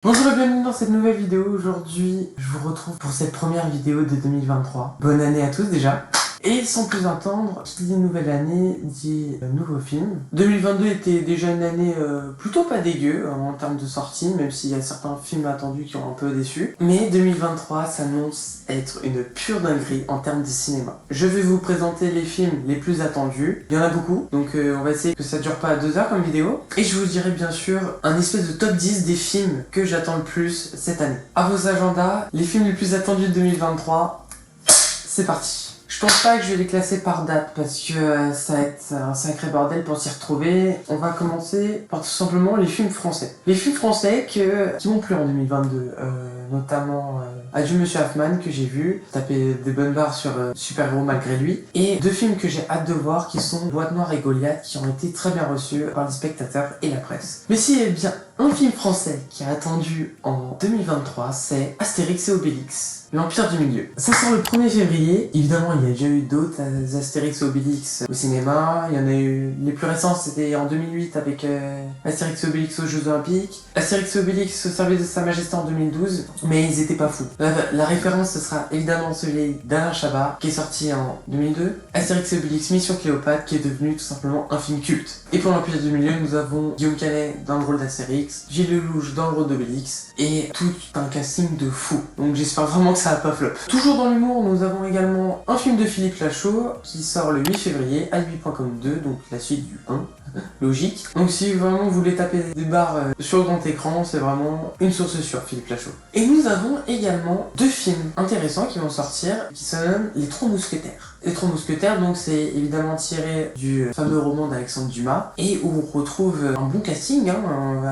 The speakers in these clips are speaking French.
Bonjour et bienvenue dans cette nouvelle vidéo. Aujourd'hui, je vous retrouve pour cette première vidéo de 2023. Bonne année à tous déjà. Et sans plus attendre, qui dit nouvelle année dit nouveau film. 2022 était déjà une année plutôt pas dégueu en termes de sortie, même s'il y a certains films attendus qui ont un peu déçu. Mais 2023 s'annonce être une pure dinguerie en termes de cinéma. Je vais vous présenter les films les plus attendus. Il y en a beaucoup, donc on va essayer que ça dure pas 2 heures comme vidéo. Et je vous dirai bien sûr un espèce de top 10 des films que j'attends le plus cette année. À vos agendas, les films les plus attendus de 2023, c'est parti. Je pense pas que je vais les classer par date parce que ça va être un sacré bordel pour s'y retrouver. On va commencer par tout simplement les films français. Les films français qui m'ont plu en 2022, notamment Adieu Monsieur Hoffman que j'ai vu, taper des bonnes barres sur Super Héros malgré lui, et 2 films que j'ai hâte de voir qui sont Boîte Noire et Goliath qui ont été très bien reçus par les spectateurs et la presse. Mais s'il y a bien un film français qui est attendu en 2023, c'est Astérix et Obélix. L'Empire du Milieu. Ça sort le 1er février. Évidemment, il y a déjà eu d'autres Astérix et Obélix au cinéma. Il y en a eu... Les plus récents, c'était en 2008 avec Astérix et Obélix aux Jeux Olympiques. Astérix et Obélix au service de Sa Majesté en 2012. Mais ils étaient pas fous. La référence, ce sera évidemment celui d'Alain Chabat, qui est sorti en 2002. Astérix et Obélix Mission Cléopâtre, qui est devenu tout simplement un film culte. Et pour l'Empire du Milieu, nous avons Guillaume Canet dans le rôle d'Astérix, Gilles Lelouch dans le rôle d'Obélix, et tout un casting de fou. Donc j'espère vraiment que ça va pas flop. Toujours dans l'humour, nous avons également un film de Philippe Lachaud qui sort le 8 février, Alibi.com 2, donc la suite du 1. Logique. Donc si vraiment vous voulez taper des barres sur le grand écran, c'est vraiment une source sûre, Philippe Lachaud. Et nous avons également 2 films intéressants qui vont sortir, qui se nomment Les Trois Mousquetaires. Les Trois Mousquetaires, donc c'est évidemment tiré du fameux roman d'Alexandre Dumas, et où on retrouve un bon casting,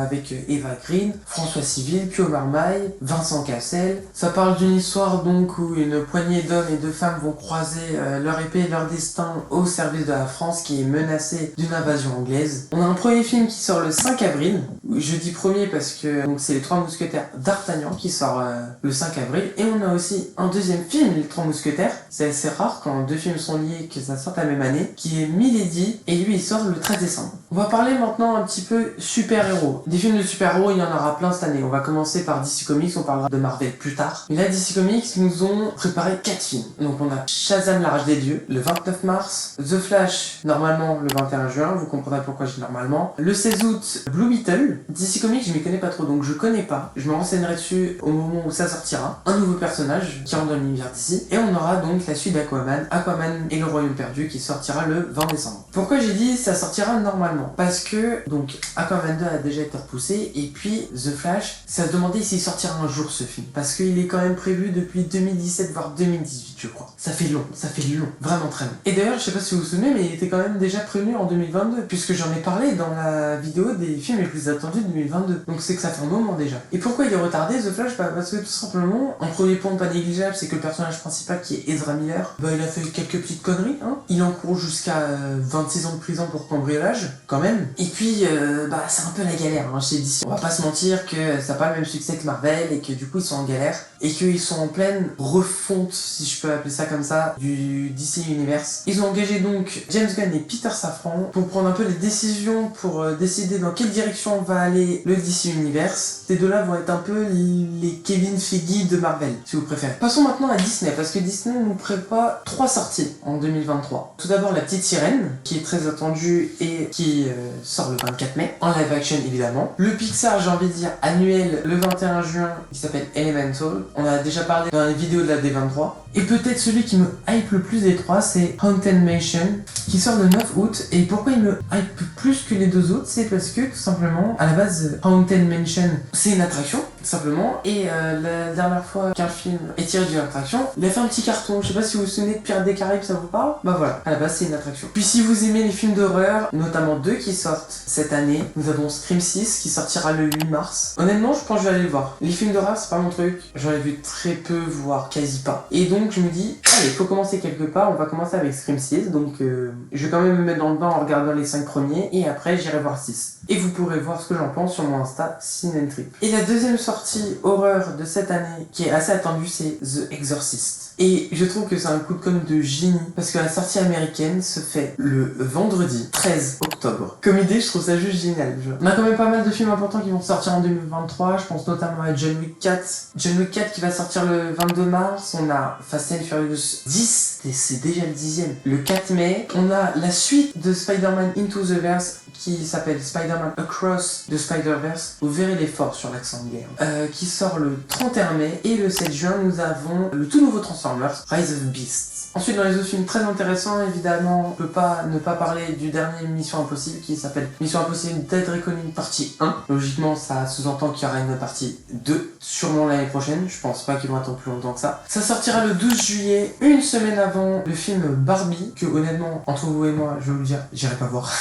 avec Eva Green, François Civil, Pio Marmaille, Vincent Cassel. Ça parle d'une histoire donc où une poignée d'hommes et de femmes vont croiser leur épée et leur destin au service de la France qui est menacée d'une invasion anglaise. On a un premier film qui sort le 5 avril. Je dis premier parce que c'est Les Trois Mousquetaires d'Artagnan qui sort le 5 avril. Et on a aussi un deuxième film, Les Trois Mousquetaires. C'est assez rare quand 2 films sont liés que ça sorte la même année, qui est Milady, et lui il sort le 13 décembre. On va parler maintenant un petit peu super-héros. Des films de super-héros, il y en aura plein cette année. On va commencer par DC Comics, on parlera de Marvel plus tard. Mais là, DC Comics nous ont préparé 4 films. Donc on a Shazam, la rage des dieux, le 29 mars, The Flash, normalement le 21 juin, vous comprendrez pourquoi je dis normalement. Le 16 août, Blue Beetle. DC Comics, je m'y connais pas trop, donc je connais pas. Je me renseignerai dessus au moment où ça sortira. Un nouveau personnage qui rentre dans l'univers d'ici. Et on aura donc la suite d'Aquaman, Aquaman et le Royaume perdu, qui sortira le 20 décembre. Pourquoi j'ai dit ça sortira normalement? Parce que, donc, Aquaman 2 a déjà été repoussé, et puis The Flash, ça se demandait s'il sortira un jour ce film. Parce qu'il est quand même prévu depuis 2017, voire 2018, je crois. Ça fait long, vraiment très long. Et d'ailleurs, je sais pas si vous vous souvenez, mais il était quand même déjà prévenu en 2022, puisque j'en ai parlé dans la vidéo des films les plus attendus de 2022. Donc c'est que ça fait un moment déjà. Et pourquoi il est retardé, The Flash? Parce que tout simplement, un premier point pas négligeable, c'est que le personnage principal, qui est Ezra Miller, il a fait quelques petites conneries, Il encourt jusqu'à 26 ans de prison pour cambriolage, quand même. Et puis, c'est un peu la galère, chez DC. On va pas se mentir que ça n'a pas le même succès que Marvel, et que du coup, ils sont en galère. Et qu'ils sont en pleine refonte, si je peux appeler ça comme ça, du DC Universe. Ils ont engagé donc James Gunn et Peter Safran pour prendre un peu les décisions, pour décider dans quelle direction va aller le DC Universe. Ces deux-là vont être un peu les Kevin Feige de Marvel, si vous préférez. Passons maintenant à Disney, parce que Disney nous prépare 3 sorties en 2023. Tout d'abord, La Petite Sirène, qui est très attendue et qui sort le 24 mai, en live action évidemment. Le Pixar, j'ai envie de dire, annuel, le 21 juin, qui s'appelle Elemental. On a déjà parlé dans les vidéos de la D23. Et peut-être celui qui me hype le plus des 3, c'est Haunted Mansion, qui sort le 9 août. Et pourquoi il me hype plus que les 2 autres? C'est parce que, tout simplement, à la base, Haunted Mansion, c'est une attraction, tout simplement. Et la dernière fois qu'un film est tiré d'une attraction, il a fait un petit carton. Je sais pas si vous vous souvenez de Pirates des Caraïbes, ça vous parle? Bah voilà, à la base, c'est une attraction. Puis si vous aimez les films d'horreur, notamment 2 qui sortent cette année, nous avons Scream 6 qui sortira le 8 mars. Honnêtement, je pense que je vais aller le voir. Les films d'horreur, c'est pas mon truc. J'en ai vu très peu, voire quasi pas. Et donc, je me dis, allez, faut commencer quelque part. On va commencer avec Scream 6. Donc, je vais quand même me mettre dans le bain en regardant les 5 premiers. Et après, j'irai voir 6. Et vous pourrez voir ce que j'en pense sur mon Insta, Cinetrip. Et la deuxième sortie horreur de cette année, qui est assez attendue, c'est The Exorcist. Et je trouve que c'est un coup de com' de génie, parce que la sortie américaine se fait le vendredi 13 octobre. Comme idée, je trouve ça juste génial. On a quand même pas mal de films importants qui vont sortir en 2023, je pense notamment à John Wick 4. John Wick 4 qui va sortir le 22 mars, on a Fast and Furious 10, et c'est déjà le 10e. Le 4 mai, on a la suite de Spider-Man Into the Verse qui s'appelle Spider-Man Across the Spider-Verse. Vous verrez l'effort sur l'accent de guerre. Qui sort le 31 mai, et le 7 juin, nous avons le tout nouveau Transformers, Rise of Beasts. Ensuite, dans les autres films très intéressants, évidemment, on peut pas ne pas parler du dernier Mission Impossible qui s'appelle Mission Impossible Dead Reckoning partie 1. Logiquement, ça sous-entend qu'il y aura une partie 2, sûrement l'année prochaine. Je pense pas qu'ils vont attendre plus longtemps que ça. Ça sortira le 12 juillet, une semaine avant le film Barbie, que honnêtement, entre vous et moi, je vais vous le dire, j'irai pas voir.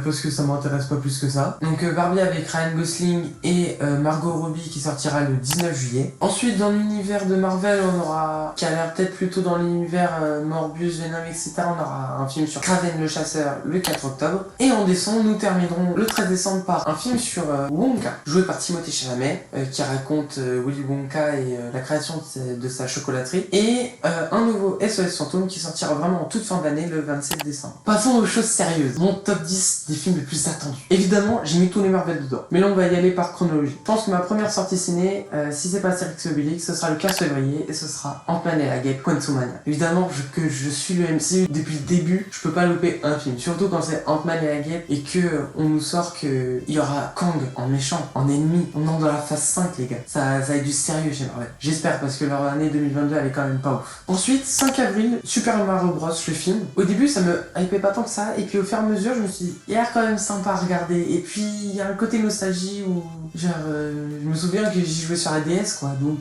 Parce que ça m'intéresse pas plus que ça. Donc Barbie avec Ryan Gosling et Margot Robbie qui sortira le 19 juillet. Ensuite, dans l'univers de Marvel, on aura, qui a l'air peut-être plutôt dans l'univers Morbius, Venom, etc. On aura un film sur Kraven le chasseur le 4 octobre. Et en décembre, nous terminerons le 13 décembre par un film sur Wonka, joué par Timothée Chalamet, qui raconte Willy Wonka et la création de sa chocolaterie. Et un nouveau SOS Fantôme qui sortira vraiment en toute fin d'année, le 27 décembre. Passons aux choses sérieuses. Mon top 10 des films les plus attendus. Évidemment, j'ai mis tous les Marvel dedans. Mais là, on va y aller par chronologie. Je pense que ma première sortie ciné, si c'est pas Astérix et Obélix, ce sera le 15 février et ce sera Ant-Man et la Guêpe, Quantumania. Évidemment, que je suis le MCU depuis le début, je peux pas louper un film. Surtout quand c'est Ant-Man et la Guêpe et que on nous sort que il y aura Kang en méchant, en ennemi. On entre dans la phase 5, les gars. Ça a du sérieux chez Marvel. J'espère, parce que leur année 2022 elle est quand même pas ouf. Ensuite, 5 avril, Super Mario Bros, le film. Au début, ça me hypait pas tant que ça, et puis au fur et à mesure, je me suis dit, il a l'air quand même sympa à regarder. Et puis, il y a un côté nostalgie où, genre, je me souviens que j'y jouais sur la DS, quoi. Donc,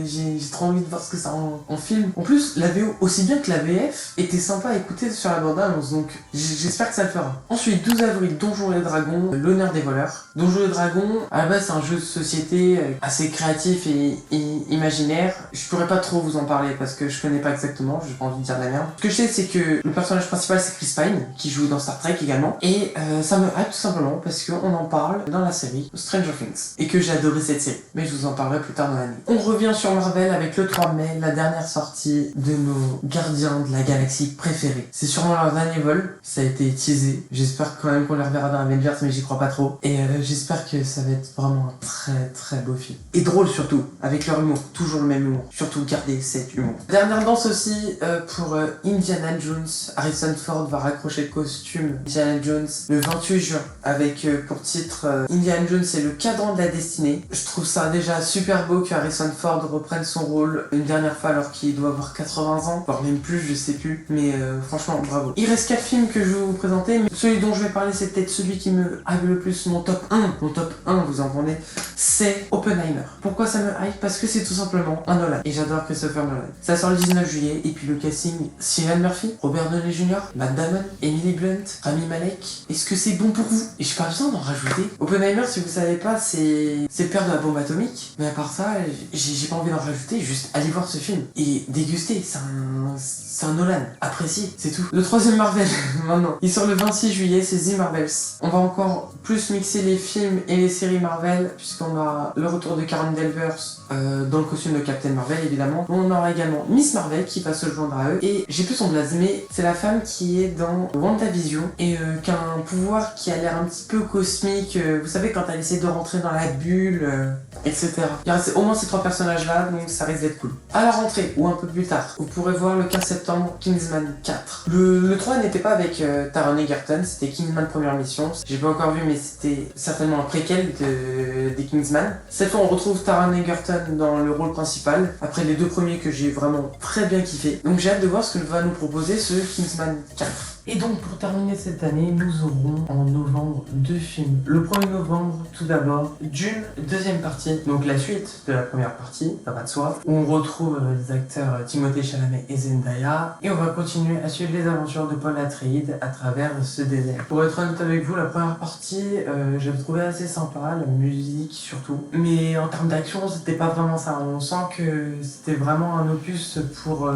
j'ai trop envie de voir ce que ça en film. En plus, la VO, aussi bien que la VF, était sympa à écouter sur la bande-annonce, donc j'espère que ça le fera. Ensuite, 12 avril, Donjons et Dragons, l'honneur des voleurs. Donjons et Dragons, à la base, c'est un jeu de société assez créatif et imaginaire. Je pourrais pas trop vous en parler parce que je connais pas exactement, j'ai pas envie de dire de la merde. Ce que je sais, c'est que le personnage principal, c'est Chris Pine, qui joue dans Star Trek également, et ça me hype tout simplement parce qu'on en parle dans la série Stranger Things, et que j'ai adoré cette série, mais je vous en parlerai plus tard dans l'année. On revient sur Marvel avec le 3 mai, la dernière sortie de nos gardiens de la galaxie préférés. C'est sûrement leur dernier vol, ça a été teasé. J'espère quand même qu'on les reverra dans Avengers, mais j'y crois pas trop. Et j'espère que ça va être vraiment un très très beau film. Et drôle surtout, avec leur humour, toujours le même humour. Surtout garder cet humour. Dernière danse aussi pour Indiana Jones. Harrison Ford va raccrocher le costume Indiana Jones le 28 juin avec pour titre Indiana Jones et le cadran de la destinée. Je trouve ça déjà super beau que Harrison Ford reprenne son rôle une dernière fois alors qu'il doit avoir 80 ans, voire même plus, je sais plus, mais franchement bravo. Il reste 4 films que je vais vous présenter, mais celui dont je vais parler c'est peut-être celui qui me hype le plus, mon top 1, vous entendez, c'est Oppenheimer. Pourquoi ça me hype? Parce que c'est tout simplement un Nolan, et j'adore Christopher Nolan. Ça sort le 19 juillet, et puis le casting, Cillian Murphy, Robert Downey Jr., Matt Damon, Emily Blunt, Rami Malek. Est-ce que c'est bon pour vous? Et j'ai pas besoin d'en rajouter. Oppenheimer, si vous savez pas, c'est le père de la bombe atomique, mais à part ça, j'ai pas envie d'en rajouter, juste allez voir ce film et déguster, c'est un Nolan, appréciez, c'est tout. Le troisième Marvel, maintenant, il sort le 26 juillet, c'est The Marvels. On va encore plus mixer les films et les séries Marvel, puisqu'on aura le retour de Karen Danvers dans le costume de Captain Marvel, évidemment. On aura également Miss Marvel qui va se joindre à eux, et j'ai plus son blaze, mais c'est la femme qui est dans WandaVision, et qui a un pouvoir qui a l'air un petit peu cosmique, vous savez, quand elle essaie de rentrer dans la bulle, etc. Il reste au moins ces 3 personnages-là, donc ça risque d'être cool. À la rentrée, ou un peu plus tard, vous pourrez voir le 15 septembre Kingsman 4. Le 3 n'était pas avec Taron Egerton, c'était Kingsman première mission. J'ai pas encore vu, mais c'était certainement un préquel des Kingsman. Cette fois, on retrouve Taron Egerton dans le rôle principal, après les 2 premiers que j'ai vraiment très bien kiffé. Donc j'ai hâte de voir ce que va nous proposer ce Kingsman 4. Et donc pour terminer cette année, nous aurons en novembre 2 films. Le 1er novembre, tout d'abord, Dune, deuxième partie, donc la suite de la première partie, ça va de soi, où on retrouve les acteurs Timothée Chalamet et Zendaya, et on va continuer à suivre les aventures de Paul Atreides à travers ce désert. Pour être honnête avec vous, la première partie, j'avais trouvé assez sympa, la musique surtout, mais en termes d'action, c'était pas vraiment ça. On sent que c'était vraiment un opus pour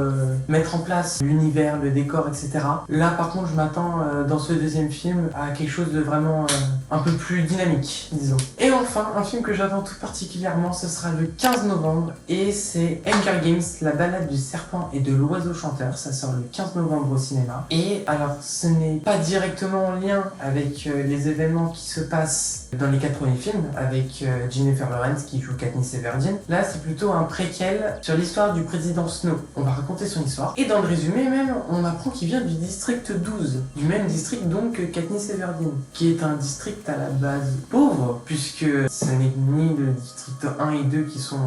mettre en place l'univers, le décor, etc. Là par contre, contre, je m'attends dans ce deuxième film à quelque chose de vraiment un peu plus dynamique, disons. Et enfin, un film que j'attends tout particulièrement, ce sera le 15 novembre, et c'est Hunger Games, la balade du serpent et de l'oiseau chanteur. Ça sort le 15 novembre au cinéma. Et alors, ce n'est pas directement en lien avec les événements qui se passent dans les 4 premiers films, avec Jennifer Lawrence qui joue Katniss Everdeen. Là, c'est plutôt un préquel sur l'histoire du président Snow. On va raconter son histoire. Et dans le résumé même, on apprend qu'il vient du district 12, du même district donc que Katniss Everdeen, qui est un district à la base pauvre, puisque ce n'est ni le district 1 et 2 qui sont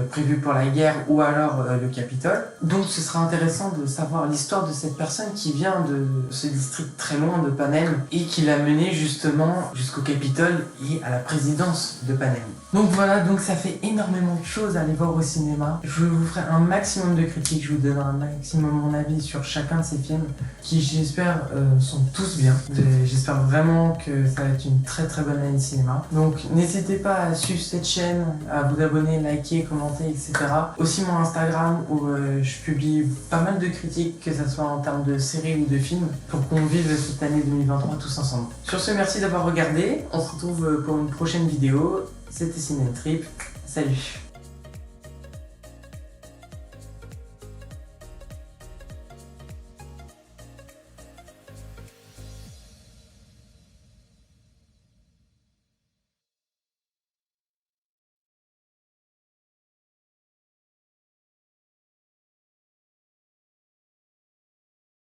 prévus pour la guerre, ou alors le Capitole. Donc ce sera intéressant de savoir l'histoire de cette personne qui vient de ce district très loin de Panem, et qui l'a mené justement jusqu'au Capitole et à la présidence de Panem. Donc voilà, donc ça fait énormément de choses à aller voir au cinéma. Je vous ferai un maximum de critiques, je vous donnerai un maximum mon avis sur chacun de ces films, qui j'espère sont tous bien. J'espère vraiment que ça va être une très très bonne année de cinéma. Donc n'hésitez pas à suivre cette chaîne, à vous abonner, liker, commenter, etc. Aussi mon Instagram où je publie pas mal de critiques, que ce soit en termes de séries ou de films, pour qu'on vive cette année 2023 tous ensemble. Sur ce, merci d'avoir regardé. On se retrouve pour une prochaine vidéo. C'était Ciné Trip. Salut!